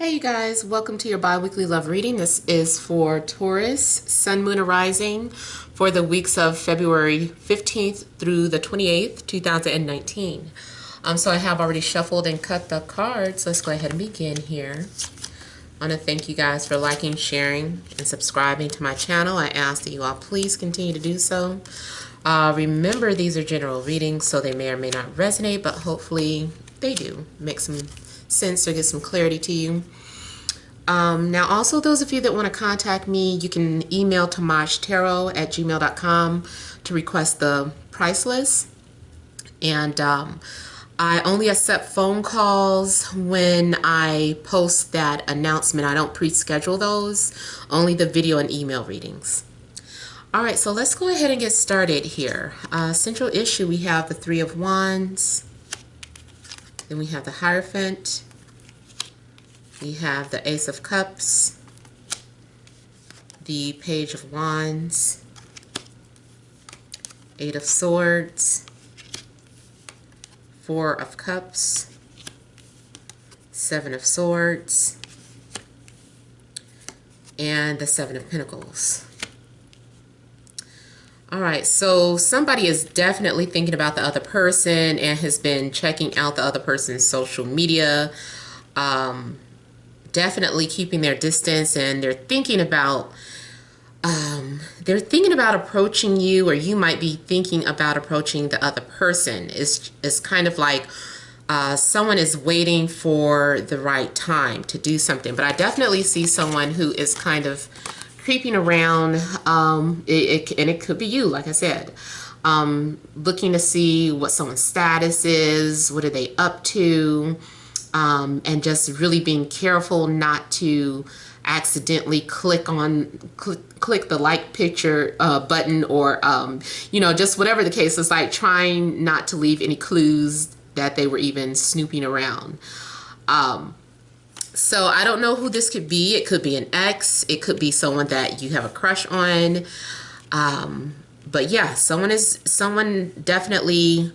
Hey you guys, welcome to your bi-weekly love reading. This is for Taurus, Sun, Moon, and Rising for the weeks of February 15th through the 28th, 2019. So I have already shuffled and cut the cards. Let's go ahead and begin here. I want to thank you guys for liking, sharing, and subscribing to my channel. I ask that you all please continue to do so. Remember, these are general readings, so they may or may not resonate, but hopefully they do make some sense or get some clarity to you. Now also, those of you that want to contact me, you can email TemajTarot@gmail.com to request the price list. And I only accept phone calls when I post that announcement. I don't pre-schedule those, only the video and email readings. All right, so let's go ahead and get started here. Central issue, we have the Three of Wands. Then we have the Hierophant. We have the Ace of Cups, the Page of Wands, Eight of Swords, Four of Cups, Seven of Swords, and the Seven of Pentacles. All right, so somebody is definitely thinking about the other person and has been checking out the other person's social media, definitely keeping their distance, and they're thinking about approaching you, or you might be thinking about approaching the other person. It's kind of like someone is waiting for the right time to do something. But I definitely see someone who is kind of creeping around, and it could be you, like I said, looking to see what someone's status is, what are they up to, and just really being careful not to accidentally click the like picture button, or just whatever the case is, like trying not to leave any clues that they were even snooping around. So I don't know who this could be. It could be an ex. It could be someone that you have a crush on. But yeah, someone definitely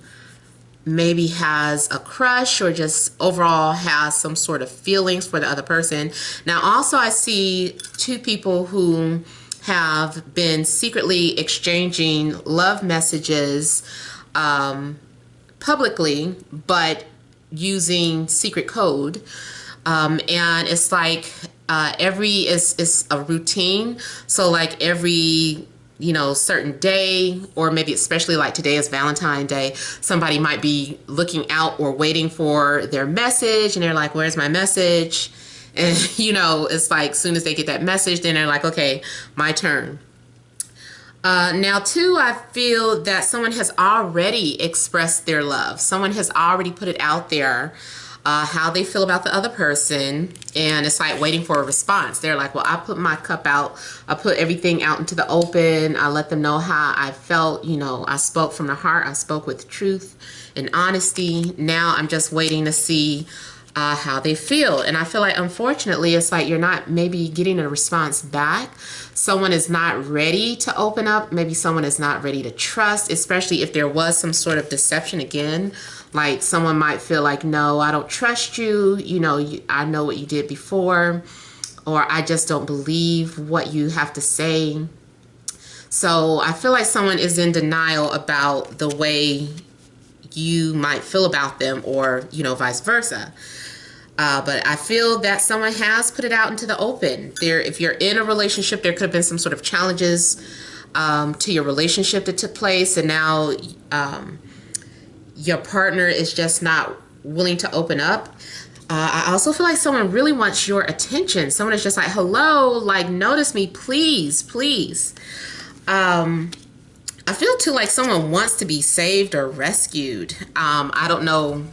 maybe has a crush, or just overall has some sort of feelings for the other person. Now also, I see two people who have been secretly exchanging love messages publicly, but using secret code. And it's like it's a routine. So like every certain day, or maybe especially like today is Valentine's Day, somebody might be looking out or waiting for their message, and they're like, where's my message? And it's like as soon as they get that message, then they're like, okay, my turn. Now too, I feel that someone has already expressed their love. Someone has already put it out there, how they feel about the other person, and it's like waiting for a response. They're like, well, I put my cup out, I put everything out into the open, I let them know how I felt, I spoke from the heart, I spoke with truth and honesty. Now I'm just waiting to see how they feel. And I feel like, unfortunately, it's like you're not maybe getting a response back. Someone is not ready to open up. Maybe someone is not ready to trust, especially if there was some sort of deception again. Like someone might feel like, no, I don't trust you. I know what you did before, or I just don't believe what you have to say. So I feel like someone is in denial about the way you might feel about them, or, vice versa. But I feel that someone has put it out into the open. If you're in a relationship, there could have been some sort of challenges to your relationship that took place, and now your partner is just not willing to open up. I also feel like someone really wants your attention. Someone is just like, hello, like, notice me, please, please. I feel too like someone wants to be saved or rescued. I don't know.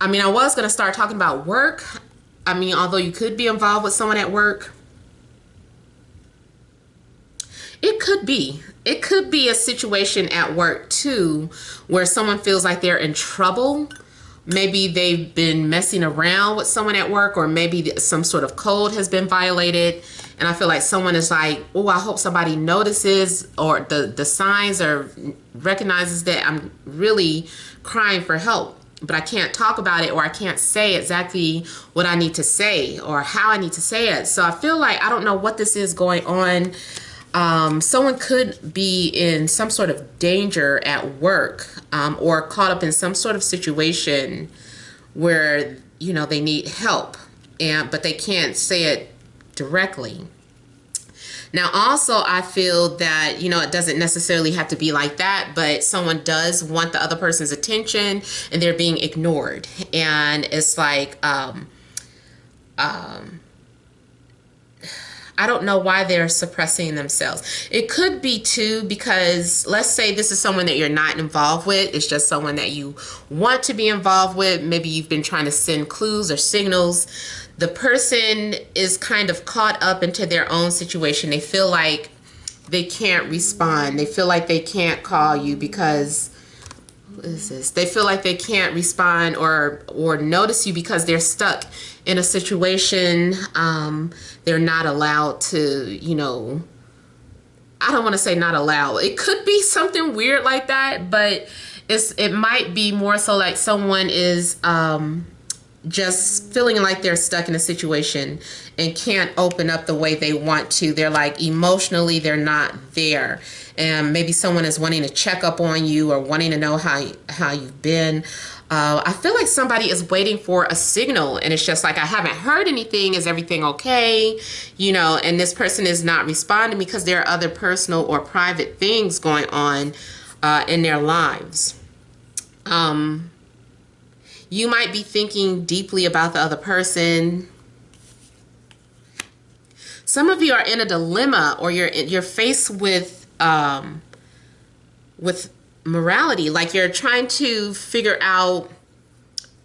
I mean, I was going to start talking about work. I mean, although you could be involved with someone at work. It could be. It could be a situation at work too, where someone feels like they're in trouble. Maybe they've been messing around with someone at work, or maybe some sort of code has been violated. And I feel like someone is like, oh, I hope somebody notices, or the signs, or recognizes that I'm really crying for help. but I can't talk about it, or I can't say exactly what I need to say or how I need to say it. So I feel like I don't know what this is going on. Someone could be in some sort of danger at work, or caught up in some sort of situation where, you know, they need help, but they can't say it directly. Now, also, I feel that, you know, it doesn't necessarily have to be like that, but someone does want the other person's attention and they're being ignored. And it's like, I don't know why they're suppressing themselves. It could be too because, let's say this is someone that you're not involved with. It's just someone that you want to be involved with. Maybe you've been trying to send clues or signals. The person is kind of caught up into their own situation. They feel like they can't respond. They feel like they can't call you because, what is this? They feel like they can't respond or notice you because they're stuck in a situation. They're not allowed to, you know, I don't want to say not allowed. It could be something weird like that, but it might be more so like someone is just feeling like they're stuck in a situation and can't open up the way they want to. They're like emotionally, they're not there. And maybe someone is wanting to check up on you or wanting to know how you've been. I feel like somebody is waiting for a signal, and it's just like, I haven't heard anything. Is everything okay? You know, and this person is not responding because there are other personal or private things going on in their lives. You might be thinking deeply about the other person. Some of you are in a dilemma, or you're faced with morality. Like you're trying to figure out,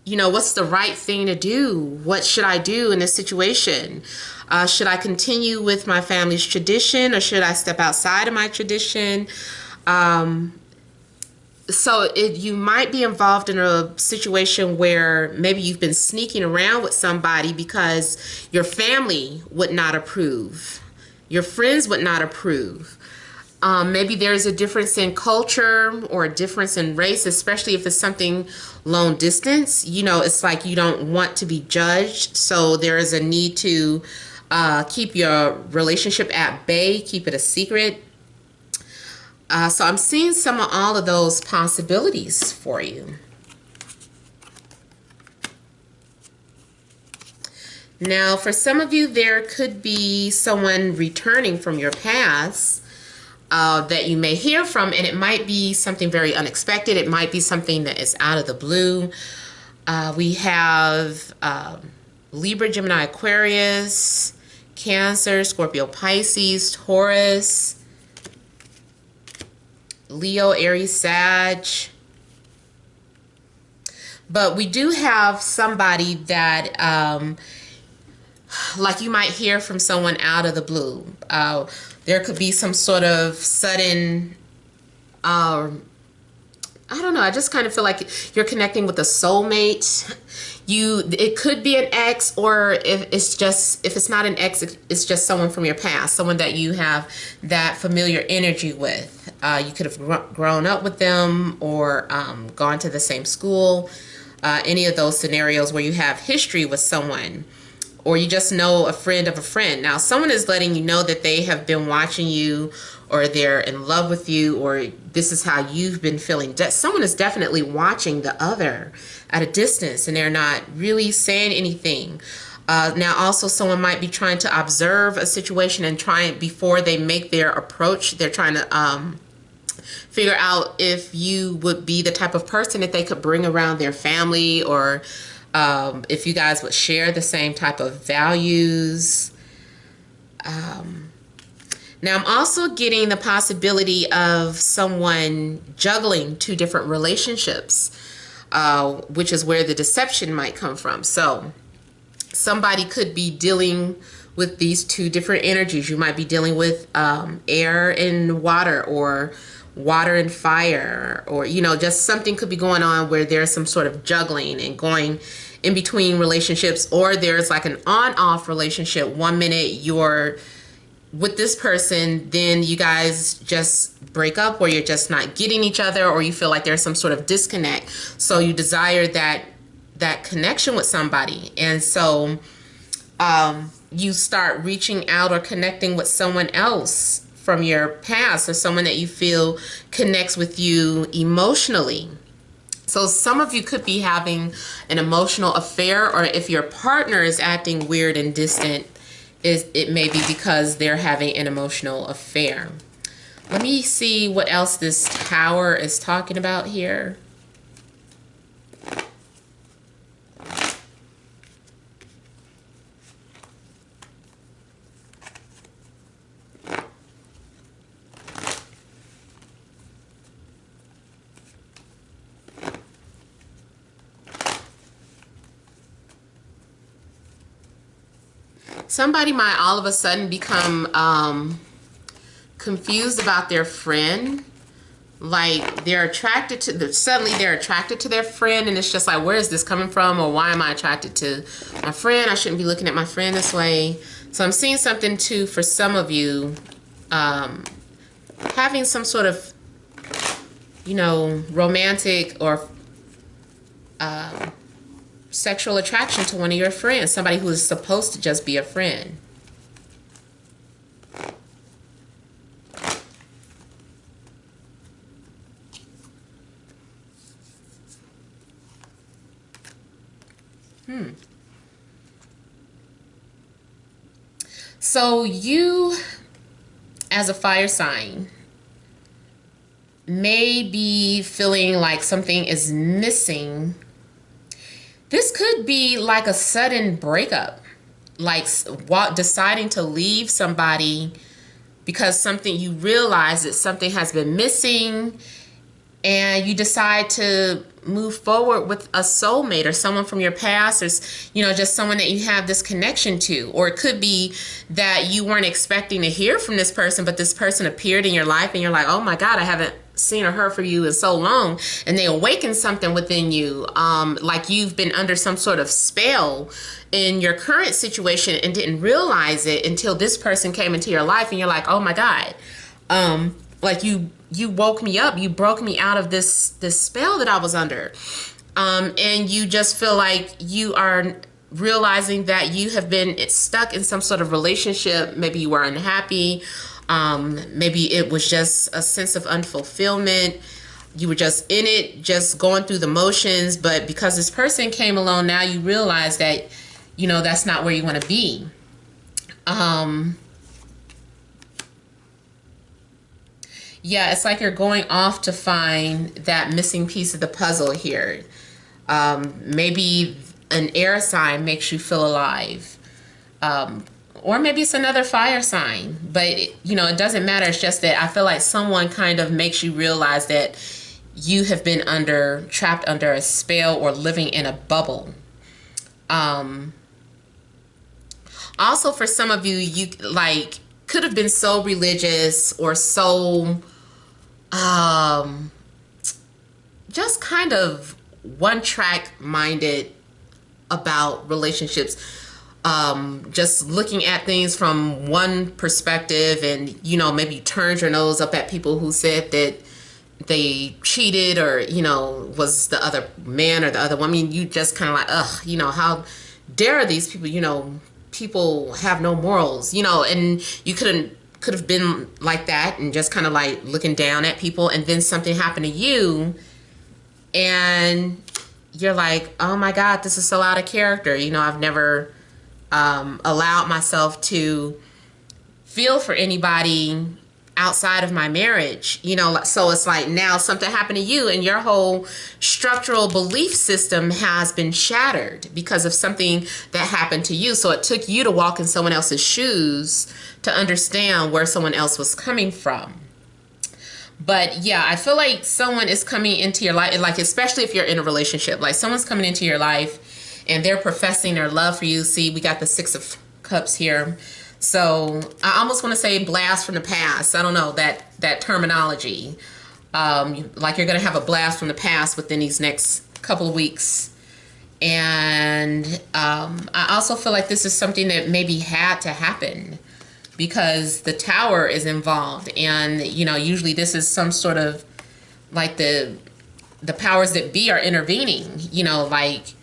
you know, what's the right thing to do? What should I do in this situation? Should I continue with my family's tradition, or should I step outside of my tradition? So you might be involved in a situation where maybe you've been sneaking around with somebody because your family would not approve. Your friends would not approve. Maybe there's a difference in culture or a difference in race, especially if it's something long distance. You know, it's like you don't want to be judged. So there is a need to keep your relationship at bay, keep it a secret. So I'm seeing some of all of those possibilities for you. Now, for some of you, there could be someone returning from your past that you may hear from, and it might be something very unexpected. It might be something that is out of the blue. We have Libra, Gemini, Aquarius, Cancer, Scorpio, Pisces, Taurus, Leo, Aries, Sag. But we do have somebody that, like you might hear from someone out of the blue. There could be some sort of sudden, I don't know, I just kind of feel like you're connecting with a soulmate. It could be an ex, or if it's not an ex, it's just someone from your past, someone that you have that familiar energy with. You could have grown up with them, or gone to the same school. Any of those scenarios where you have history with someone, or you just know a friend of a friend. Now, someone is letting you know that they have been watching you, or they're in love with you, or this is how you've been feeling. Someone is definitely watching the other at a distance, and they're not really saying anything. Now, also, someone might be trying to observe a situation and before they make their approach, they're trying to figure out if you would be the type of person that they could bring around their family, or if you guys would share the same type of values. Now, I'm also getting the possibility of someone juggling two different relationships, which is where the deception might come from. So somebody could be dealing with these two different energies. You might be dealing with air and water, or water and fire, or, you know, just something could be going on where there's some sort of juggling and going in between relationships, or there's like an on-off relationship. 1 minute you're with this person, then you guys just break up, or you're just not getting each other, or you feel like there's some sort of disconnect. So you desire that connection with somebody. And so you start reaching out or connecting with someone else from your past, or someone that you feel connects with you emotionally. So some of you could be having an emotional affair, or if your partner is acting weird and distant, it may be because they're having an emotional affair. Let me see what else this Tower is talking about here. Somebody might all of a sudden become confused about their friend. Like they're attracted to suddenly they're attracted to their friend, and it's just like, where is this coming from? Or why am I attracted to my friend? I shouldn't be looking at my friend this way. So I'm seeing something too for some of you, having some sort of, you know, romantic or sexual attraction to one of your friends, somebody who is supposed to just be a friend. So you, as a fire sign, may be feeling like something is missing. This could be like a sudden breakup, like deciding to leave somebody because you realize that something has been missing, and you decide to move forward with a soulmate or someone from your past, or, you know, just someone that you have this connection to. Or it could be that you weren't expecting to hear from this person, but this person appeared in your life and you're like, oh my God, I haven't seen or heard from you in so long. And they awaken something within you, like you've been under some sort of spell in your current situation and didn't realize it until this person came into your life, and you're like, oh my God, like you woke me up, you broke me out of this spell that I was under. And you just feel like you are realizing that you have been stuck in some sort of relationship. Maybe you were unhappy. Maybe it was just a sense of unfulfillment. You were just in it, just going through the motions. But because this person came along, now you realize that, you know, that's not where you want to be. Yeah, it's like you're going off to find that missing piece of the puzzle here. Maybe an air sign makes you feel alive. Or maybe it's another fire sign. But, you know, it doesn't matter. It's just that I feel like someone kind of makes you realize that you have been trapped under a spell or living in a bubble. Also, for some of you, you like could have been so religious or so just kind of one-track minded about relationships, just looking at things from one perspective, and, you know, maybe you turned your nose up at people who said that they cheated, or, you know, was the other man or the other woman. You just kind of like, ugh, you know, how dare these people, you know, people have no morals, you know. And you could have been like that and just kind of like looking down at people, and then something happened to you and you're like, oh my God, this is so out of character. You know, I've never allowed myself to feel for anybody outside of my marriage, you know. So it's like now something happened to you and your whole structural belief system has been shattered because of something that happened to you. So it took you to walk in someone else's shoes to understand where someone else was coming from. But yeah, I feel like someone is coming into your life, like especially if you're in a relationship, like someone's coming into your life and they're professing their love for you. See, we got the 6 of Cups here. So I almost want to say blast from the past. I don't know, that terminology. Like you're going to have a blast from the past within these next couple of weeks. And I also feel like this is something that maybe had to happen. because the Tower is involved. And, you know, usually this is some sort of like the powers that be are intervening, you know, like,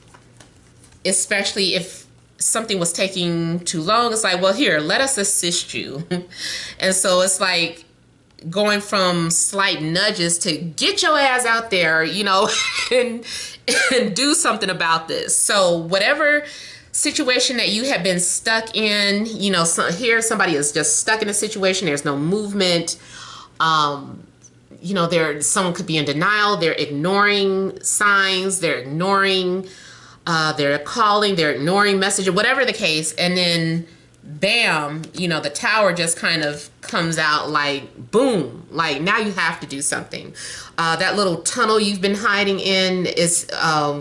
especially if something was taking too long. It's like, well, here, let us assist you. And so it's like going from slight nudges to get your ass out there, you know, and do something about this. So whatever situation that you have been stuck in, you know, here somebody is just stuck in a situation, there's no movement. You know, someone could be in denial, they're ignoring signs, they're ignoring, they're calling, they're ignoring messages, whatever the case. And then bam, you know, the Tower just kind of comes out like boom, like now you have to do something. That little tunnel you've been hiding in is,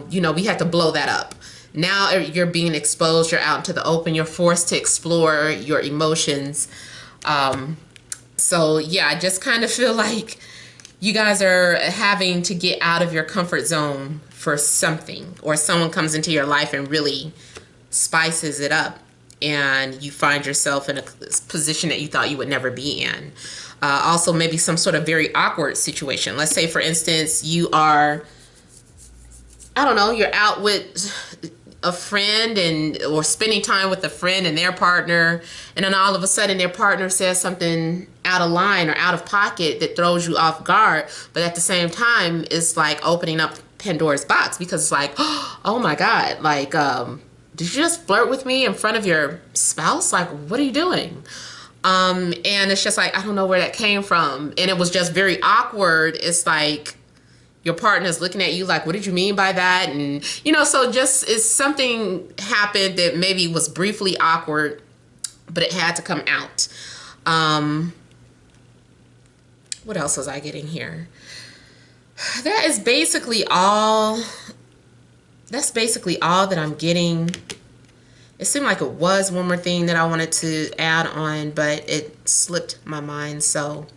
you know, we have to blow that up. Now you're being exposed, you're out into the open, you're forced to explore your emotions. So yeah, I just kind of feel like you guys are having to get out of your comfort zone for something, or someone comes into your life and really spices it up, and you find yourself in a position that you thought you would never be in. Also, maybe some sort of very awkward situation. Let's say, for instance, you are, I don't know, you're out with a friend or spending time with a friend and their partner, and then all of a sudden their partner says something out of line or out of pocket that throws you off guard, but at the same time it's like opening up Pandora's box, because it's like, oh my God, like, did you just flirt with me in front of your spouse? Like, what are you doing? And it's just like, I don't know where that came from, and it was just very awkward. It's like your partner's looking at you like, what did you mean by that? And, you know, so just is something happened that maybe was briefly awkward, but it had to come out. What else was I getting here? That is basically all. That's basically all that I'm getting. It seemed like it was one more thing that I wanted to add on, but it slipped my mind, so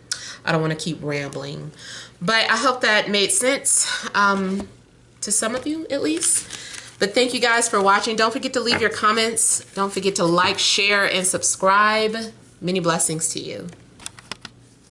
I don't want to keep rambling. But I hope that made sense to some of you, at least. But thank you guys for watching. Don't forget to leave your comments. Don't forget to like, share, and subscribe. Many blessings to you.